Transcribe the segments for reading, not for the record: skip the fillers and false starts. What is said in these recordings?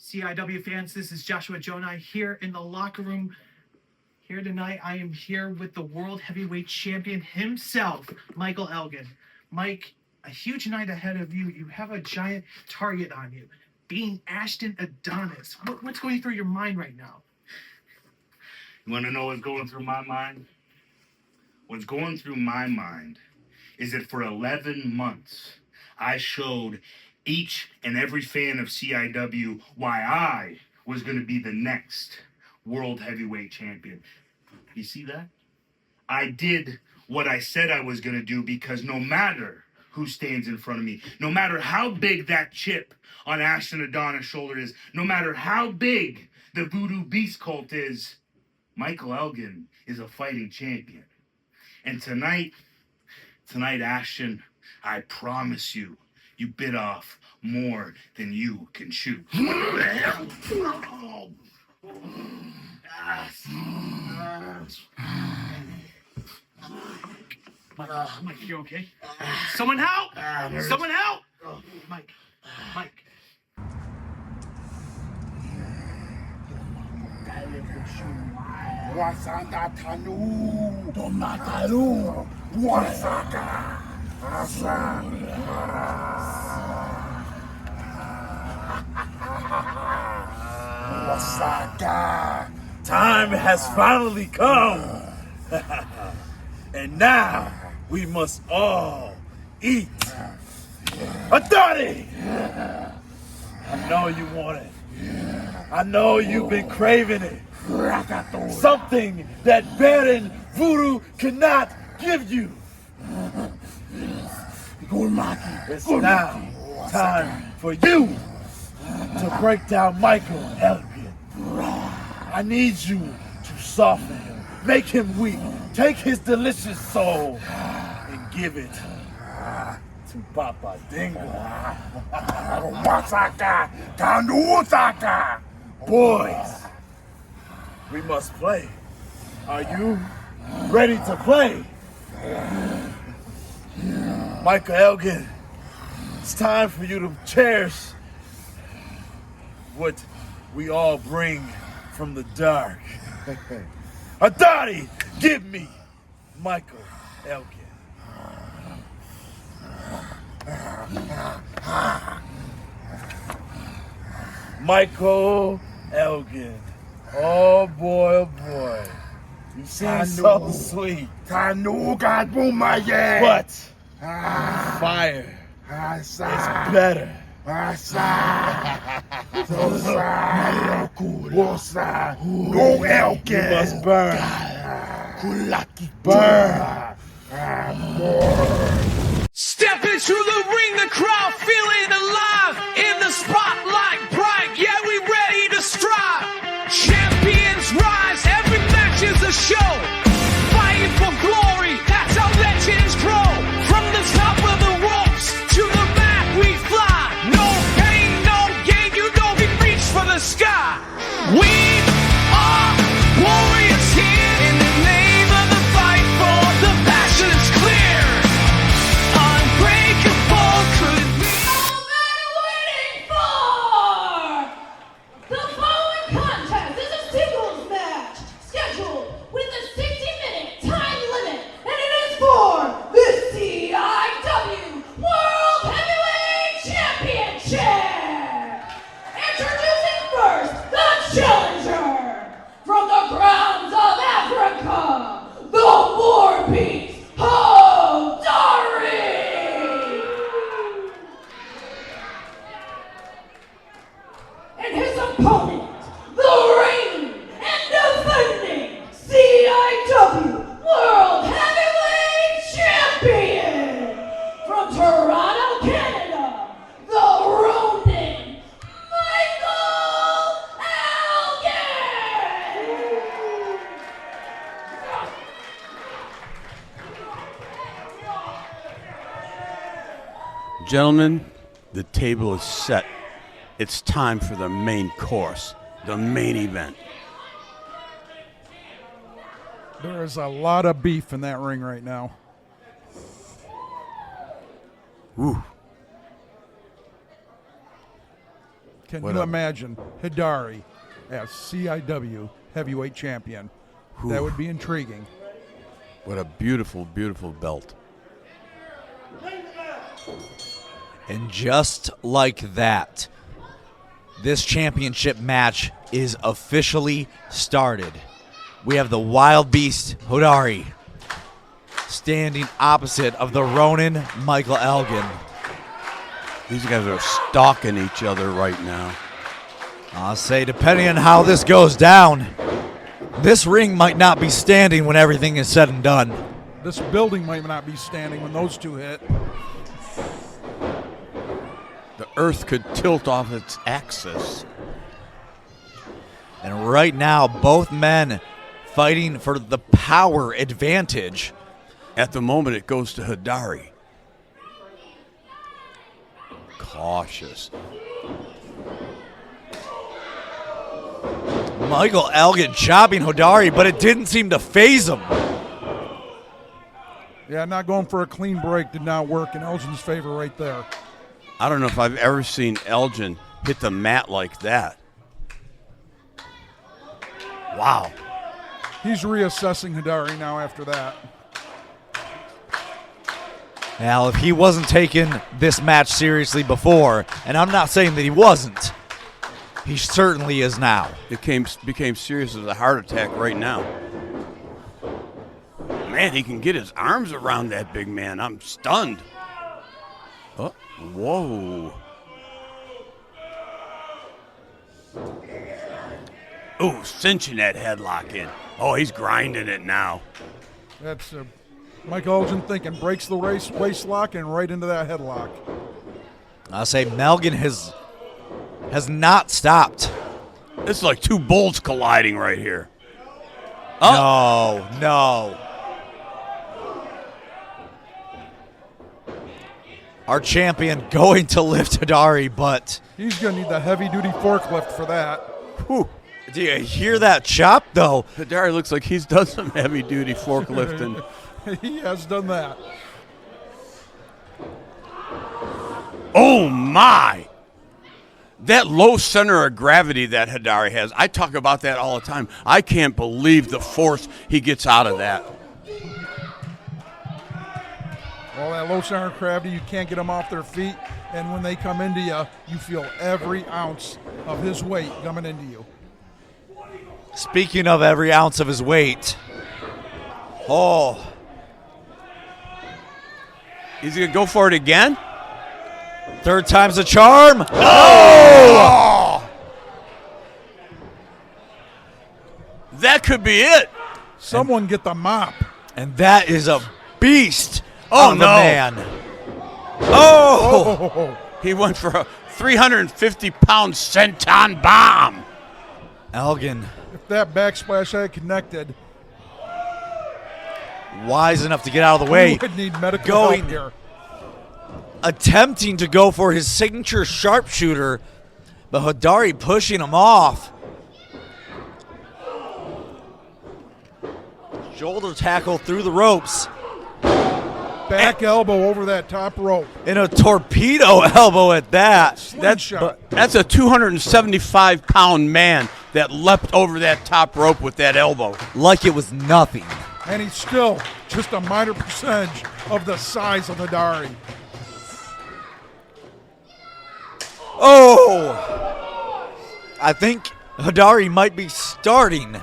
CIW fans, this is Joshua Jonai here in the locker room. Here tonight, I am here with the World Heavyweight Champion himself, Michael Elgin. Mike, a huge night ahead of you. You have a giant target on you, being Ashton Adonis. What's going through your mind right now? You want to know what's going through my mind? What's going through my mind is that for 11 months, I showed each and every fan of CIW why I was going to be the next World Heavyweight Champion. You see that? I did what I said I was going to do because no matter who stands in front of me, no matter how big that chip on Ashton Adonis' shoulder is, no matter how big the Voodoo Beast cult is, Michael Elgin is a fighting champion. And tonight, Ashton, I promise you, you bit off more than you can chew. Mike, you okay? Someone help! Someone help! Mike. Wasanga tanu, tomataru, wasaka, asa. Wasaka. Time has finally come. And now we must all eat. Adani! I know you want it. I know you've been craving it. Something that Baron Voodoo cannot give you. It's now time for you to break down Michael Elgin. I need you to soften him, make him weak, take his delicious soul and give it to Papa Dingo. Boys, we must play. Are you ready to play? Michael Elgin, it's time for you to cherish what we all bring from the dark. Adani, give me Michael Elgin. Michael Elgin. Oh boy, oh boy. You seem so sweet. But fire is better. No Elgin. You must burn. Burn. Step into the ring, the crowd feeling alive. In the spotlight bright, yeah, we ready to strive. Champions rise, every match is a show. Fighting for glory, that's how legends grow. From the top of the ropes to the mat we fly. No pain, no gain, you know we reach for the sky. We are warriors here in the name of the fight for the passion is clear. Unbreakable could be all been waiting for. The following contest is a singles match scheduled with a 60-minute time limit, and it is for the CIW World Heavyweight Championship. Introducing first the challenger from the grounds of Africa, the War Beast, Hodari. And his opponent, the reigning and defending CIW World Heavyweight Champion from Toronto, Canada, the Ronin, Michael Elgin. Gentlemen, the table is set. It's time for the main course, the main event. There is a lot of beef in that ring right now. Ooh. Can you imagine Hidari as CIW heavyweight champion? That would be intriguing. What a beautiful, beautiful belt. And just like that, this championship match is officially started. We have the Wild Beast, Hidari, standing opposite of the Ronin, Michael Elgin. These guys are stalking each other right now. I'll say, depending on how this goes down, this ring might not be standing when everything is said and done. This building might not be standing when those two hit. The earth could tilt off its axis. And right now, both men fighting for the power advantage. At the moment, it goes to Hidari. Cautious. Michael Elgin chopping Hidari, but it didn't seem to phase him. Yeah, not going for a clean break did not work in Elgin's favor right there. I don't know if I've ever seen Elgin hit the mat like that. Wow. He's reassessing Hidari now after that. Now, if he wasn't taking this match seriously before, and I'm not saying that he wasn't, he certainly is now. It became serious as a heart attack right now. Man, he can get his arms around that big man. I'm stunned. Oh, whoa. Ooh, cinching that headlock in. Oh, he's grinding it now. That's Mike Elgin thinking, breaks the waist lock and right into that headlock. I'll say Melgin has not stopped. It's like two bulls colliding right here. Oh. No. Our champion going to lift Hidari, but he's going to need the heavy-duty forklift for that. Whew. Do you hear that chop, though? Hidari looks like he's done some heavy-duty forklifting. He has done that. Oh, my. That low center of gravity that Hidari has, I talk about that all the time. I can't believe the force he gets out of that. Well, that low center of gravity, you can't get them off their feet. And when they come into you, you feel every ounce of his weight coming into you. Speaking of every ounce of his weight. Oh. Is he going to go for it again? Third time's a charm. Oh! That could be it. Someone get the mop. And that is a beast. Oh, no. Man. Oh! He went for a 350-pound senton bomb. Elgin. If that backsplash had connected. Wise enough to get out of the way. He would need medical help here. Attempting to go for his signature sharpshooter, but Hidari pushing him off. Shoulder tackle through the ropes. Back elbow over that top rope. And a torpedo elbow at that. That's a 275-pound man that leapt over that top rope with that elbow. Like it was nothing. And he's still just a minor percentage of the size of Hidari. Oh! I think Hidari might be starting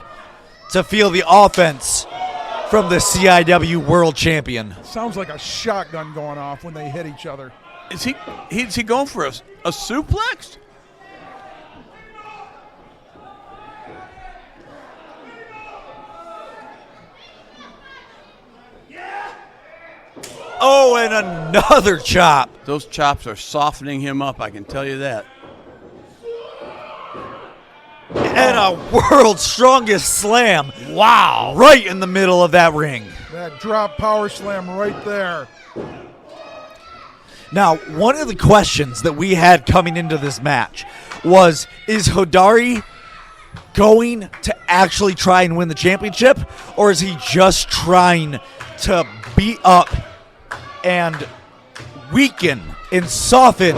to feel the offense from the CIW World Champion. Sounds like a shotgun going off when they hit each other. Is he going for a suplex? Oh, and another chop. Those chops are softening him up, I can tell you that. And a world's strongest slam. Wow. Right in the middle of that ring. That drop power slam right there. Now, one of the questions that we had coming into this match was, is Hidari going to actually try and win the championship, or is he just trying to beat up and weaken and soften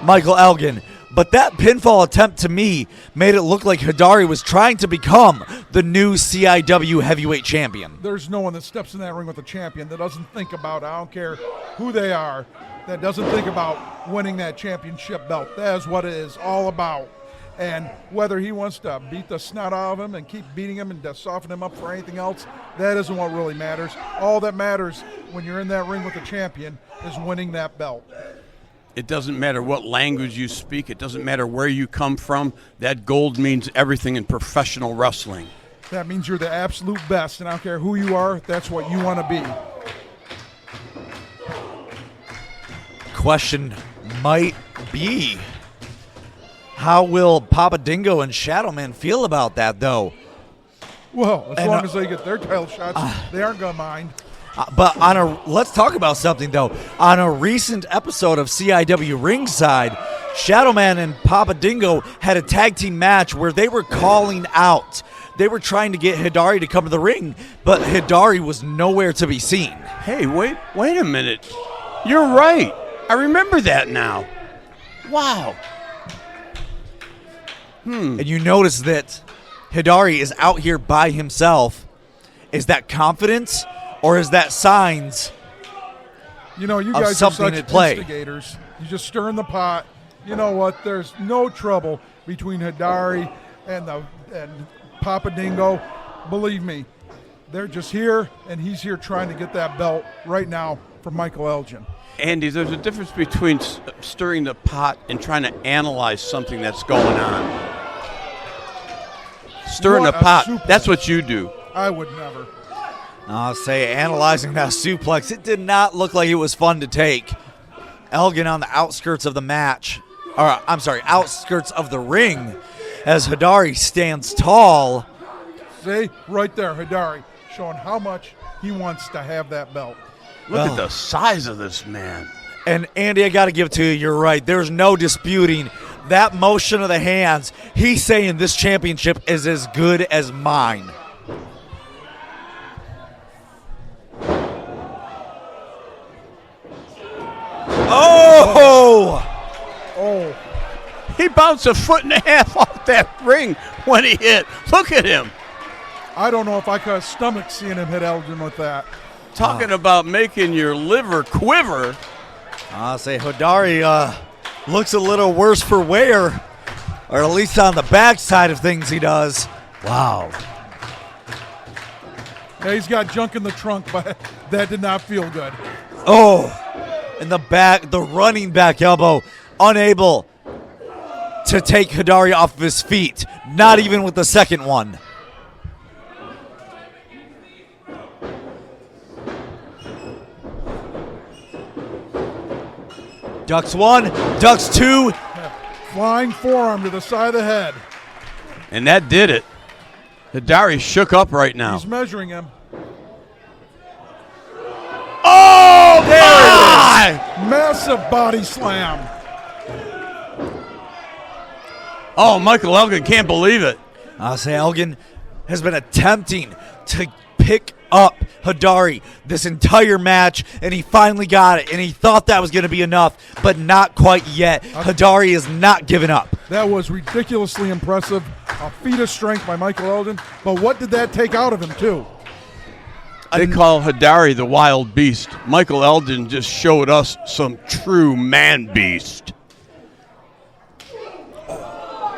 Michael Elgin? But that pinfall attempt to me made it look like Hidari was trying to become the new CIW heavyweight champion. There's no one that steps in that ring with a champion that doesn't think about, I don't care who they are, that doesn't think about winning that championship belt. That is what it is all about. And whether he wants to beat the snot out of him and keep beating him and to soften him up for anything else, that isn't what really matters. All that matters when you're in that ring with a champion is winning that belt. It doesn't matter what language you speak. It doesn't matter where you come from. That gold means everything in professional wrestling. That means you're the absolute best, and I don't care who you are, that's what you want to be. Question might be, how will Papa Dingo and Shadowman feel about that, though? Well, as long as they get their title shots, they aren't going to mind. But let's talk about something, though. On a recent episode of CIW Ringside, Shadowman and Papa Dingo had a tag team match where they were calling out. They were trying to get Hidari to come to the ring, but Hidari was nowhere to be seen. Hey, wait a minute. You're right. I remember that now. Wow. And you notice that Hidari is out here by himself. Is that confidence? Or is that signs? You know, you of guys are something such at play? instigators. You just stir in the pot. You know what? There's no trouble between Hidari and Papa Dingo. Believe me, they're just here, and he's here trying to get that belt right now for Michael Elgin. Andy, there's a difference between stirring the pot and trying to analyze something that's going on. Stirring What the a pot, suplex. that's what you do. I would never. I'll say, analyzing that suplex, it did not look like it was fun to take. Elgin on the outskirts of the match, or I'm sorry, outskirts of the ring, as Hidari stands tall. See, right there, Hidari, showing how much he wants to have that belt. Look at the size of this man. And Andy, I got to give it to you, you're right. There's no disputing that motion of the hands. He's saying this championship is as good as mine. Oh! Oh, He bounced a foot and a half off that ring when he hit. Look at him. I don't know if I could have stomached seeing him hit Elgin with that. Talking about making your liver quiver. I'll say Hidari looks a little worse for wear, or at least on the backside of things he does. Wow. Yeah, he's got junk in the trunk, but that did not feel good. Oh, in the back, the running back elbow, unable to take Hidari off of his feet, not even with the second one. Ducks one, ducks two. Flying forearm to the side of the head. And that did it. Hidari shook up right now. He's measuring him. Oh, there it is. Massive body slam. Oh, Michael Elgin can't believe it. I'll say Elgin has been attempting to pick up Hidari this entire match, and he finally got it, and he thought that was going to be enough, but not quite yet. Hidari is not giving up. That was ridiculously impressive. A feat of strength by Michael Elgin. But what did that take out of him, too? They call Hidari the wild beast. Michael Elgin just showed us some true man beast.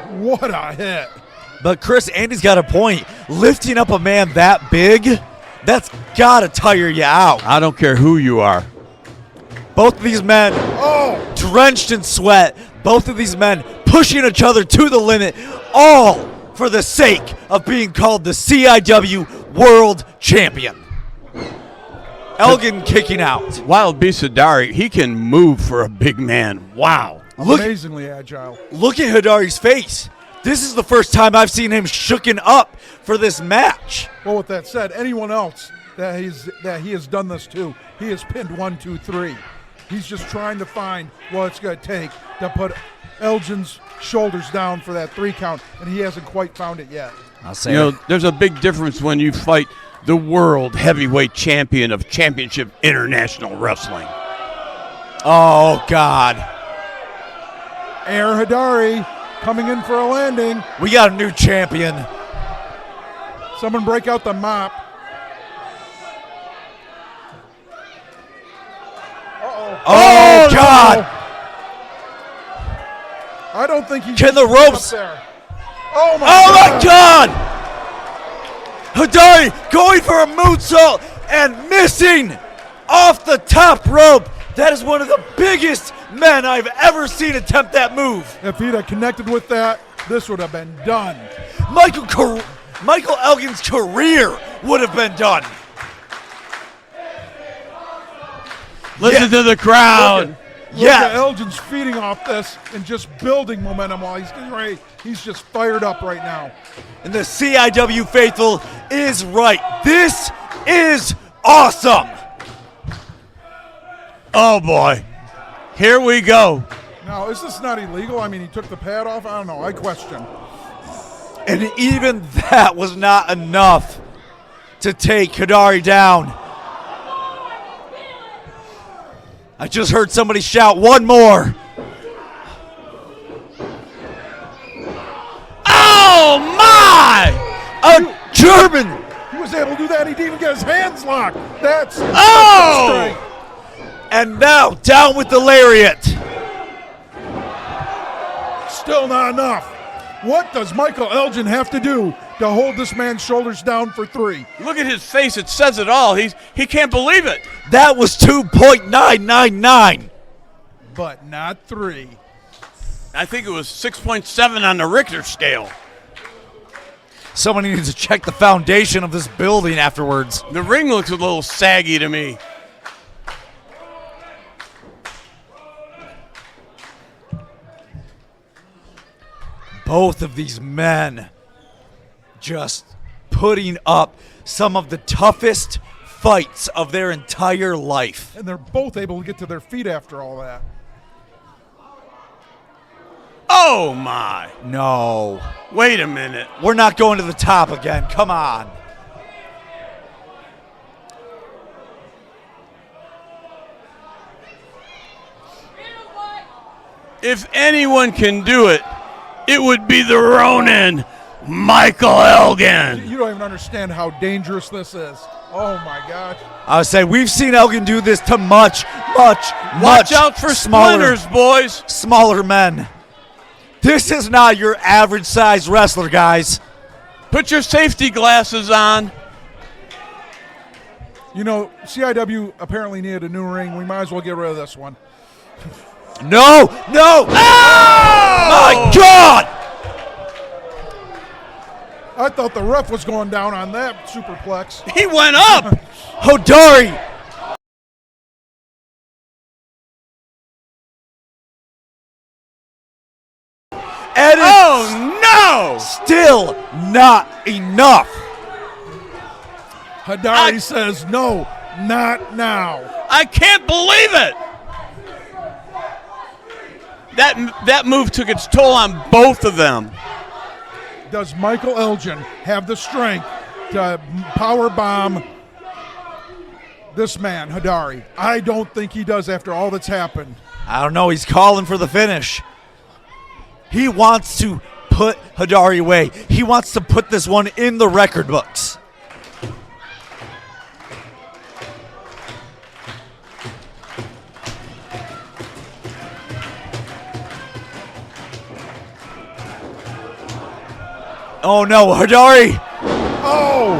What a hit. But Chris, Andy's got a point. Lifting up a man that big, that's got to tire you out. I don't care who you are. Both of these men drenched in sweat. Both of these men pushing each other to the limit, all for the sake of being called the CIW World Champion. Elgin kicking out. Wild beast Hidari, he can move for a big man. Wow. Amazingly agile. Look at Hidari's face. This is the first time I've seen him shooken up for this match. Well, with that said, anyone else that he has done this to, he has pinned 1, 2, 3. He's just trying to find what it's going to take to put Elgin's shoulders down for that 3 count, and he hasn't quite found it yet. I'll say You know, there's a big difference when you fight the world heavyweight champion of Championship International Wrestling. Oh, God. Air Hidari coming in for a landing. We got a new champion. Someone break out the mop. Oh, God. I don't think he Can the ropes? up there. Oh my God! Hidari going for a moonsault and missing off the top rope. That is one of the biggest men I've ever seen attempt that move. If he'd have connected with that, this would have been done. Michael Elgin's career would have been done. Listen to the crowd. Look at Elgin's feeding off this and just building momentum while he's getting ready. He's just fired up right now. And the CIW faithful is right. This is awesome. Oh, boy. Here we go. Now, is this not illegal? I mean, he took the pad off? I don't know. I question. And even that was not enough to take Hidari down. I just heard somebody shout one more. Oh, my! A German! He was able to do that. He didn't even get his hands locked. That's Oh! And now down with the lariat. still not enough. What does Michael Elgin have to do to hold this man's shoulders down for 3? Look at his face. It says it all. He can't believe it. That was 2.999. But not 3. I think it was 6.7 on the Richter scale. Somebody needs to check the foundation of this building afterwards. The ring looks a little saggy to me. Both of these men just putting up some of the toughest fights of their entire life. And they're both able to get to their feet after all that. Oh, my. No. Wait a minute. We're not going to the top again. Come on. If anyone can do it, it would be the Ronin, Michael Elgin. You don't even understand how dangerous this is. Oh, my gosh. I would say we've seen Elgin do this to much Watch out for splinters, boys. Smaller men. This is not your average size wrestler, guys. Put your safety glasses on. You know, CIW apparently needed a new ring. We might as well get rid of this one. No. Oh! My God! I thought the ref was going down on that superplex. He went up. Hidari. And Oh, no! still not enough. Hidari says, no, not now. I can't believe it. That move took its toll on both of them. Does Michael Elgin have the strength to power bomb this man, Hidari? I don't think he does after all that's happened. I don't know. He's calling for the finish. He wants to put Hidari away. He wants to put this one in the record books. Oh no, Hidari! Oh!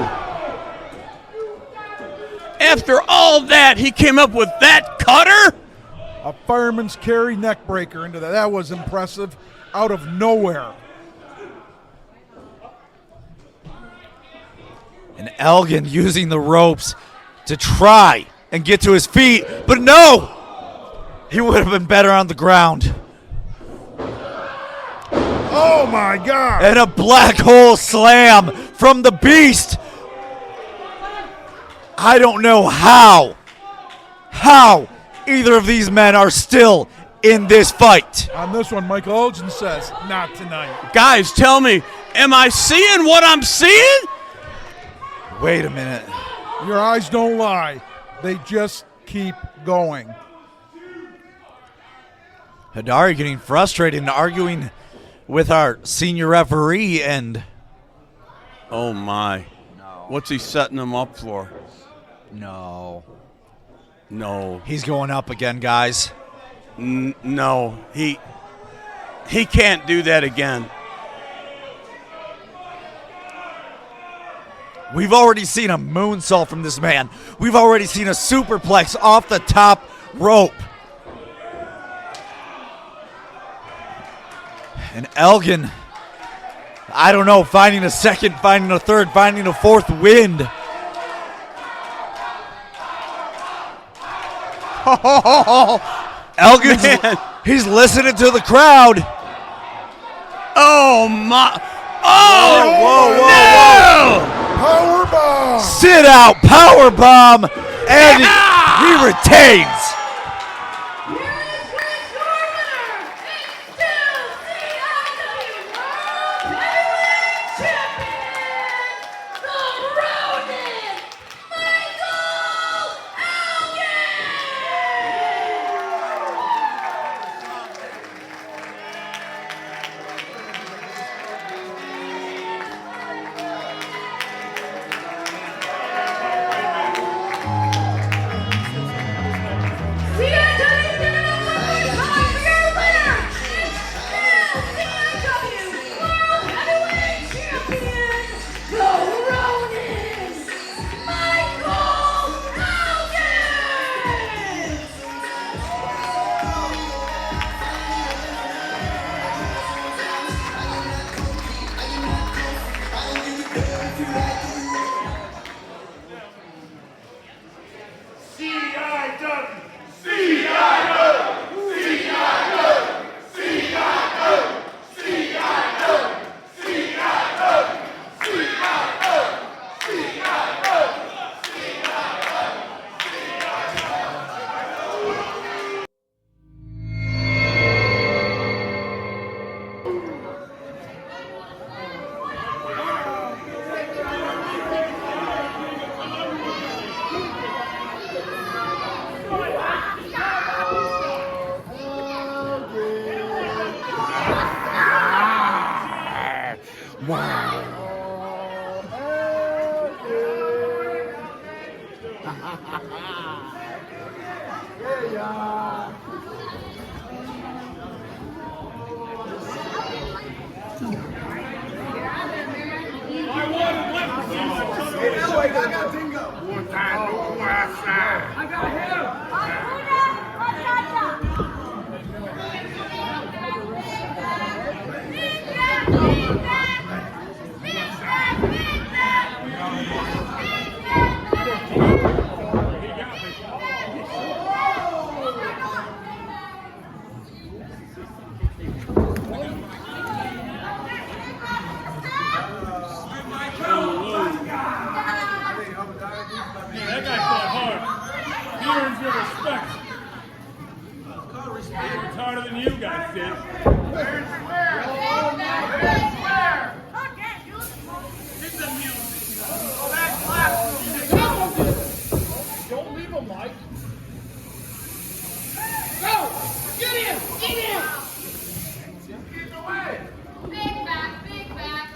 After all that, he came up with that cutter? A fireman's carry neck breaker into that. That was impressive. Out of nowhere. And Elgin using the ropes to try and get to his feet, but no! He would have been better on the ground. Oh my God! And a black hole slam from the Beast. I don't know how either of these men are still in this fight. On this one, Michael Elgin says, not tonight. Guys, tell me, am I seeing what I'm seeing? Wait a minute. Your eyes don't lie. They just keep going. Hidari getting frustrated and arguing with our senior referee, and Oh my. What's he setting him up for? no. No. He's going up again, guys. No. He can't do that again. We've already seen a moonsault from this man. We've already seen a superplex off the top rope. And Elgin, I don't know, finding a second, finding a third, finding a fourth wind. Elgin's, he's listening to the crowd. Oh my. Powerbomb! Sit out, power bomb, and he retains. Here is your winner, S2E2 World Heavyweight Champion, the Ronin, Michael That guy fought hard. He earns your respect. He worked harder than you guys did. Hit the music. Don't leave him, Mike. Go! Get in! Get in! Get away! Big back, big back.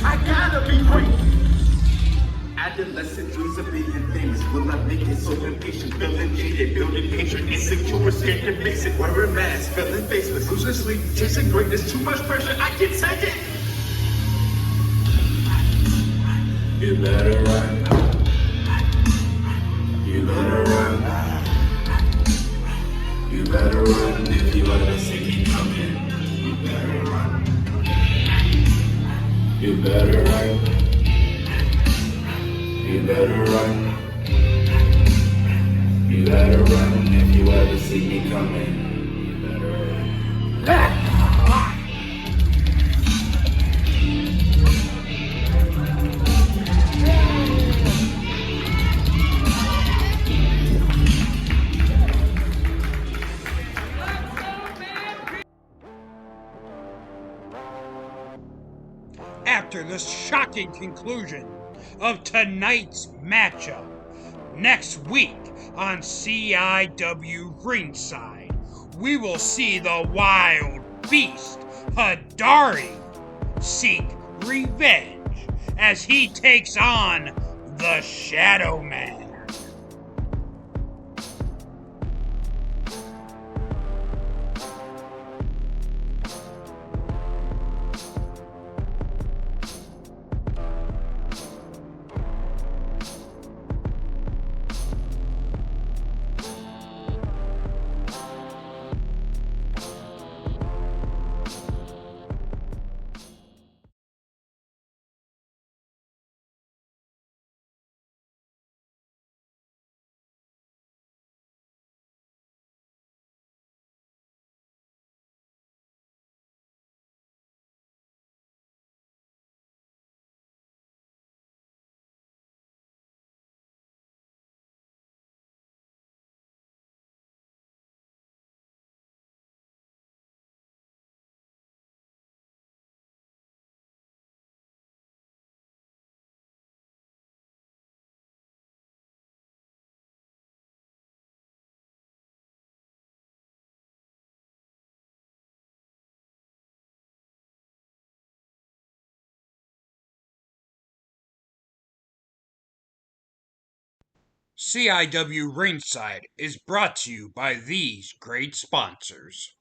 I gotta be great. Adolescent dreams of being famous. Will I make it so impatient? Feeling jaded, building hatred, insecure, scared to mix it. Wearing masks, feeling faceless, losing sleep, chasing greatness. Too much pressure, I can't take it. You better run. You better run. You better run if you ever see me coming. You better run. You better run. You better run. You better run if you ever see me coming. You better run. After the shocking conclusion of tonight's matchup, next week on CIW Ringside, we will see the wild beast Hadari seek revenge as he takes on the Shadow Man. CIW Ringside is brought to you by these great sponsors.